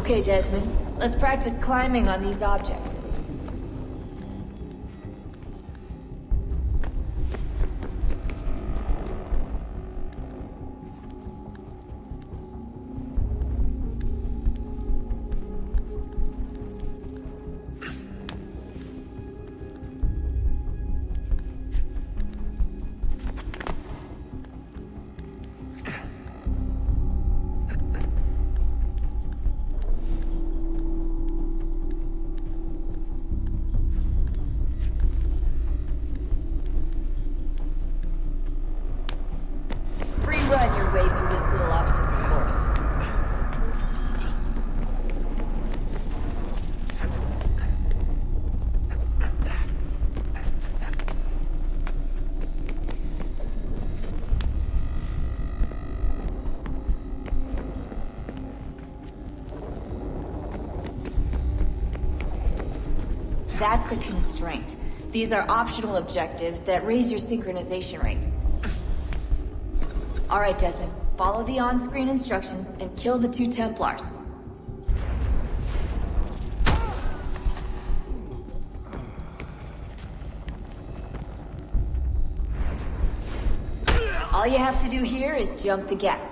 Okay, Desmond. Let's practice climbing on these objects. Run your way through this little obstacle course. That's a constraint. These are optional objectives that raise your synchronization rate. All right, Desmond. Follow the on-screen instructions and kill the 2 Templars. All you have to do here is jump the gap.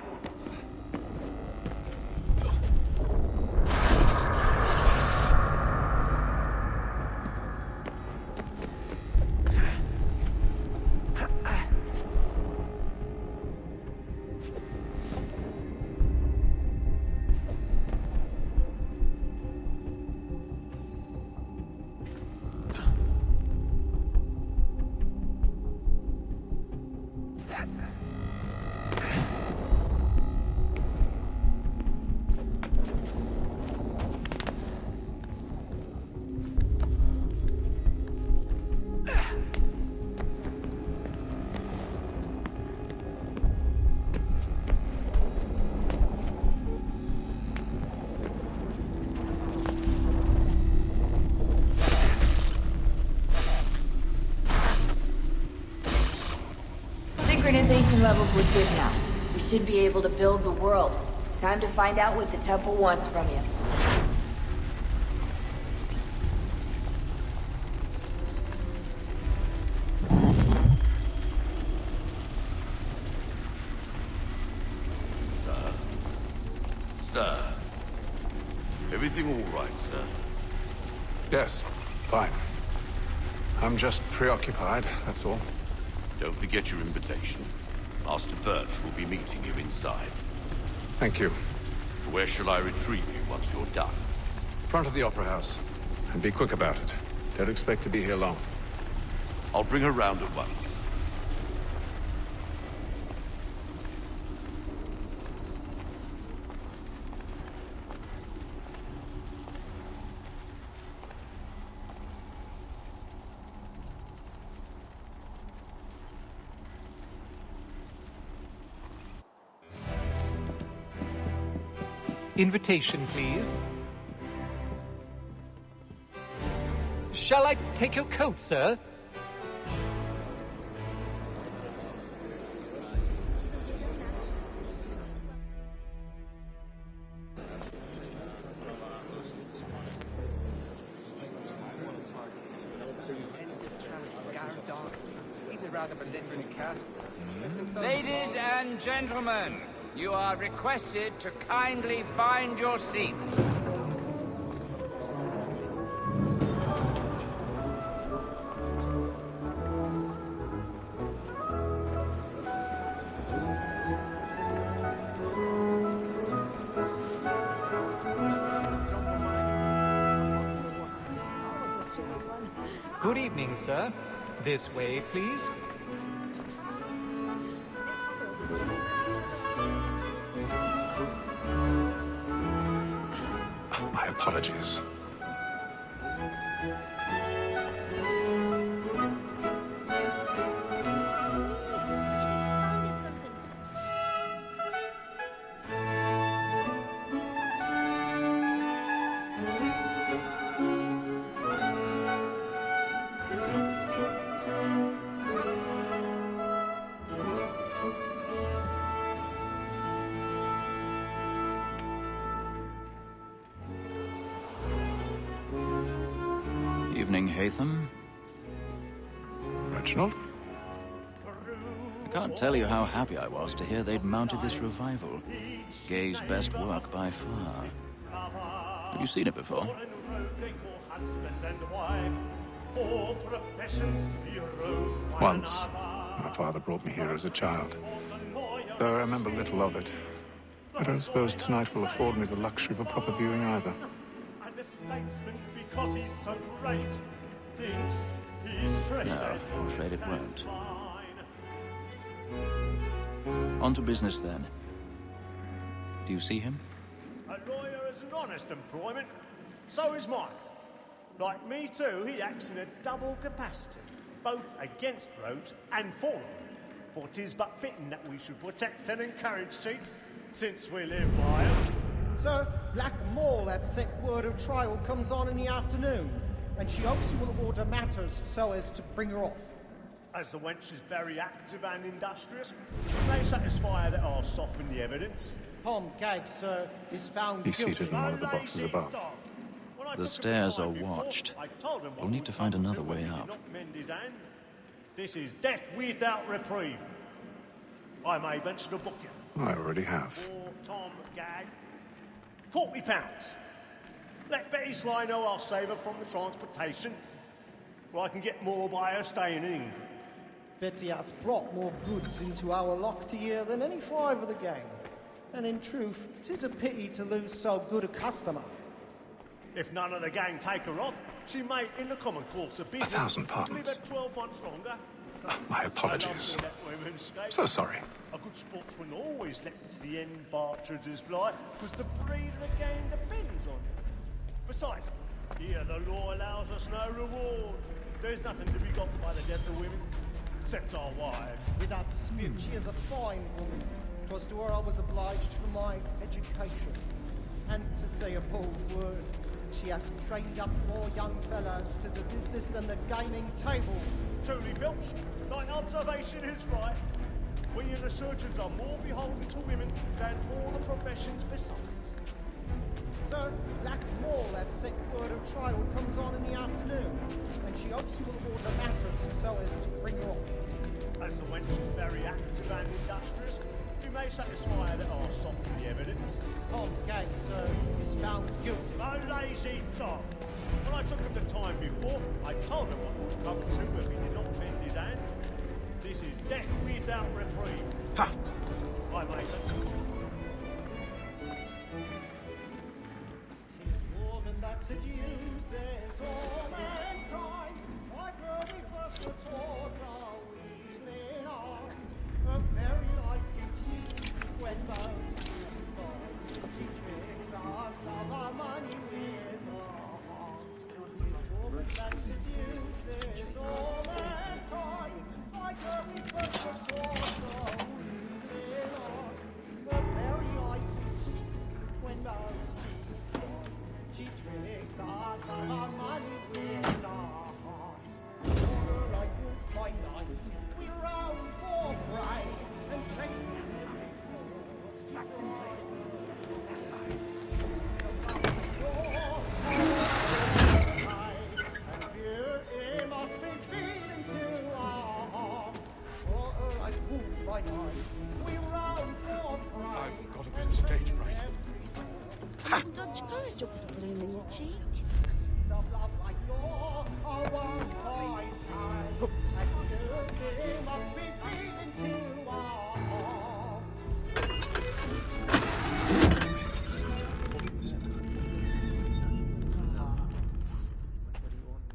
Synchronization levels look good now. We should be able to build the world. Time to find out what the temple wants from you. Sir. Everything all right, sir? Yes, fine. I'm just preoccupied, that's all. Don't forget your invitation. Master Birch will be meeting you inside. Thank you. Where shall I retrieve you once you're done? Front of the Opera House. And be quick about it. Don't expect to be here long. I'll bring her round at once. Invitation, please. Shall I take your coat, sir? Ladies and gentlemen, you are requested to kindly find your seats. Good evening, sir. This way, please. My apologies. Evening, Hatham. Reginald? I can't tell you how happy I was to hear they'd mounted this revival. Gay's best work by far. Have you seen it before? Once. My father brought me here as a child. Though I remember little of it. I don't suppose tonight will afford me the luxury of a proper viewing either. And the statesman, because he's so great, thinks he's trained. No, I'm afraid it won't. On to business then. Do you see him? A lawyer is an honest employment. So is mine. Like me too, he acts in a double capacity, both against roads and for them. For 'tis but fitting that we should protect and encourage cheats, since we live by 'em. Sir, Black Mall at set word of trial comes on in the afternoon, and she hopes you will order matters so as to bring her off. As the wench is very active and industrious, it may satisfy her that I'll soften the evidence. Tom Gag, sir, is found He's guilty. seated in one of the boxes Lazy above. dog. When I The took him stairs aside are before, watched. I told him what We'll need to would find come another to way if he did up. not mend his hand. This is death without reprieve. I may venture to book you. I already have. For Tom Gag, £40. Let Betty Sly know I'll save her from the transportation, or I can get more by her staying in England. Betty hath brought more goods into our locked year than any five of the gang. And in truth, 'tis a pity to lose so good a customer. If none of the gang take her off, she may, in the common course of business, 1,000 pardons. live at 12 months longer. My apologies. I love to let women escape. So sorry. A good sportsman always lets the end partridges fly, because the breed of the game depends on it. Besides, here the law allows us no reward. There's nothing to be got by the death of women, except our wives. Without dispute, she is a fine woman. 'Twas to her I was obliged for my education. And to say a bold word, she hath trained up more young fellas to the business than the gaming table. Truly, Filch, thine observation is right. We and the surgeons are more beholden to women than all the professions besides. Sir, Black Mall at set word of trial comes on in the afternoon, and she hopes you will order matters so as to bring her off. As the wench is very active and industrious, we may satisfy her that I'll soften the evidence. Tom Gag, sir, is found guilty. A lazy dog. When I took him the time before, I told him what would come to if he did not bend his hand. This is death without reprieve. Ha! I made it. Woman that seduces all mankind, like early first were taught our weasling arts. A very nice cheat when most she tricks us of our money with our hearts. Woman that seduces all mankind, like early first were taught our weasling arts. A very nice cheat when most she tricks us of our money with our hearts. Order like wolves by night, we round for prey and take every and fear it must be feeding to our hearts. Order like wolves by night, we round for prey. I've got a bit of stage fright. Dodge courage or bloom in your cheek. Of love like you're a one-time kind, and beauty must be feeding to our hearts.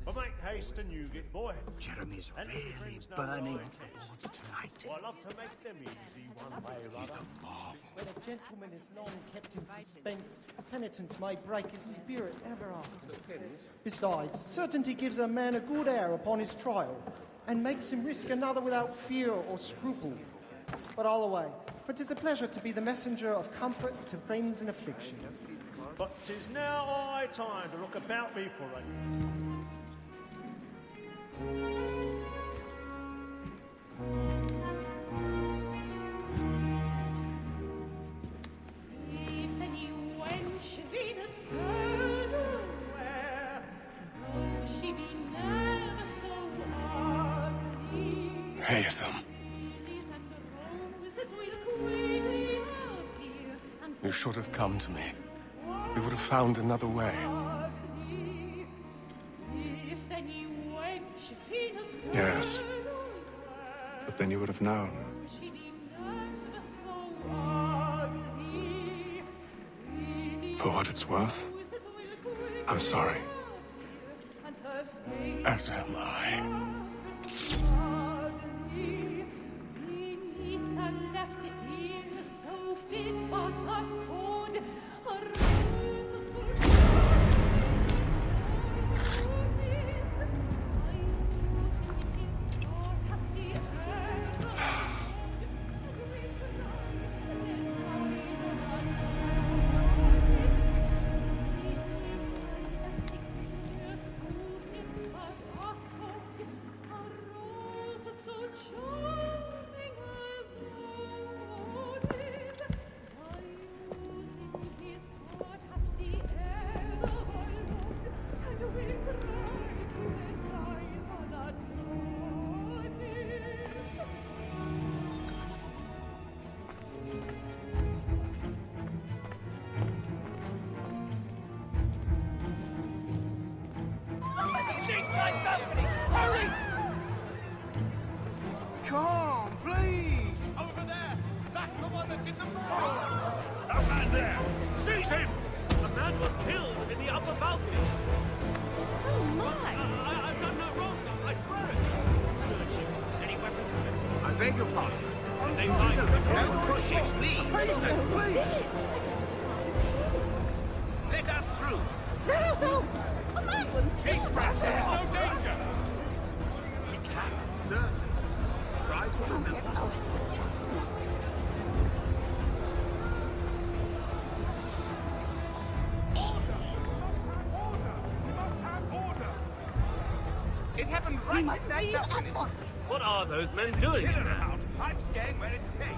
But make haste and you get boy. Jeremy's And really brings no burning light. at the boards tonight. Well, I love to make them easy one way or other. When a gentleman is long kept in suspense, penitence may break his spirit ever after. Besides, certainty gives a man a good air upon his trial, and makes him risk another without fear or scruple. But all away, for 'tis a pleasure to be the messenger of comfort to friends in affliction. But 'tis now high time to look about me for it. If any wench Venus heard aware, though she be pay them. You should have come to me. We would have found another way. Yes. But then you would have known. For what it's worth, I'm sorry. As am I. Come, please! Over there! That's the one that did the murder! That man there! Seize him! A man was killed in the upper balcony. Oh my! I've done no wrong, I swear it. Search him. Any weapons? I beg your pardon. They find us. Don't push it, please! Did it? Let us through. Let us out! A man was killed! No danger! We can. Sir, try to remember. It happened We right must in that leave balcony. at once! What are those men doing in Killer there? out. I'm staying where it's safe.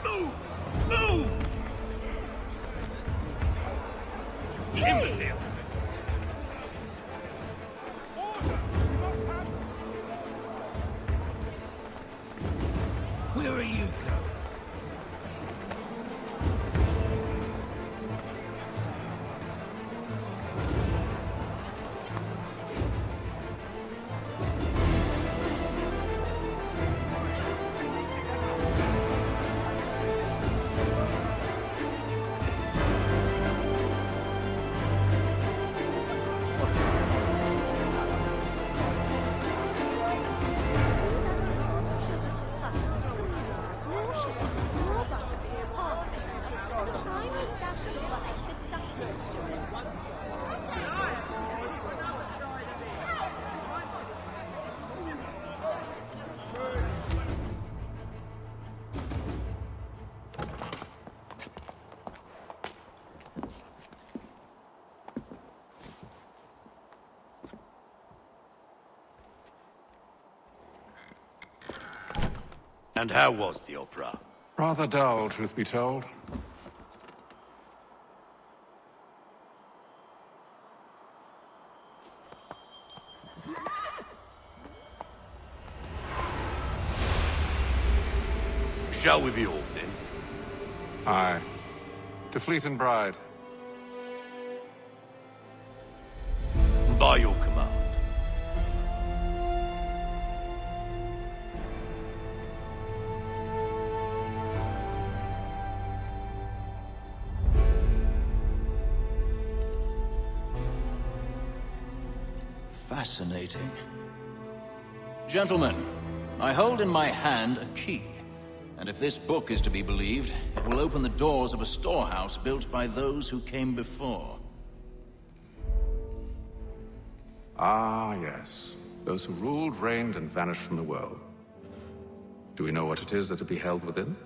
Move! Move! Imbecile! Where are you going? And how was the opera? Rather dull, truth be told. Shall we be off then? Aye. To Fleet and Bride. By your command. Fascinating. Gentlemen, I hold in my hand a key. And if this book is to be believed, it will open the doors of a storehouse built by those who came before. Ah, yes. Those who ruled, reigned, and vanished from the world. Do we know what it is that will be held within?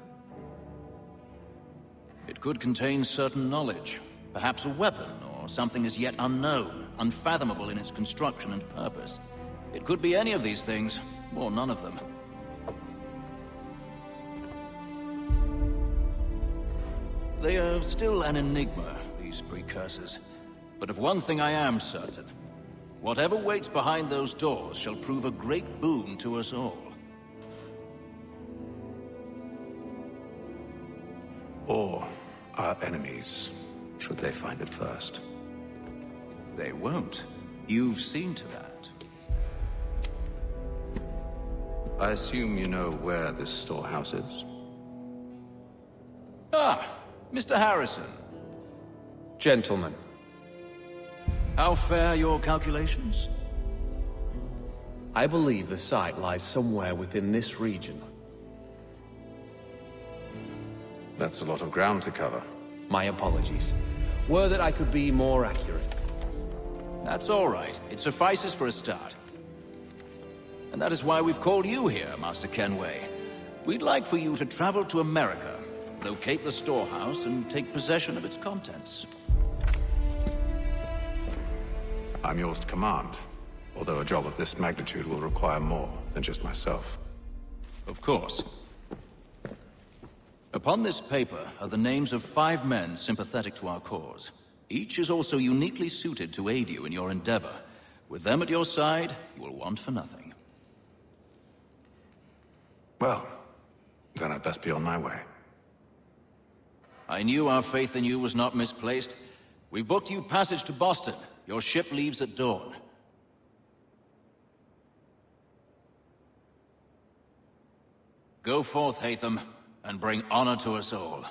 It could contain certain knowledge, perhaps a weapon, or something as yet unknown, unfathomable in its construction and purpose. It could be any of these things, or none of them. They are still an enigma, these precursors. But of one thing I am certain. Whatever waits behind those doors shall prove a great boon to us all. Or our enemies, should they find it first. They won't. You've seen to that. I assume you know where this storehouse is? Ah, Mr. Harrison. Gentlemen, How fare your calculations? I believe the site lies somewhere within this region. That's a lot of ground to cover. My apologies. Were that I could be more accurate. That's all right. It suffices for a start. And that is why we've called you here, Master Kenway. We'd like for you to travel to America, locate the storehouse, and take possession of its contents. I'm yours to command, although a job of this magnitude will require more than just myself. Of course. Upon this paper are the names of 5 men sympathetic to our cause. Each is also uniquely suited to aid you in your endeavor. With them at your side, you will want for nothing. Well, then I'd best be on my way. I knew our faith in you was not misplaced. We've booked you passage to Boston. Your ship leaves at dawn. Go forth, Hatham, and bring honor to us all.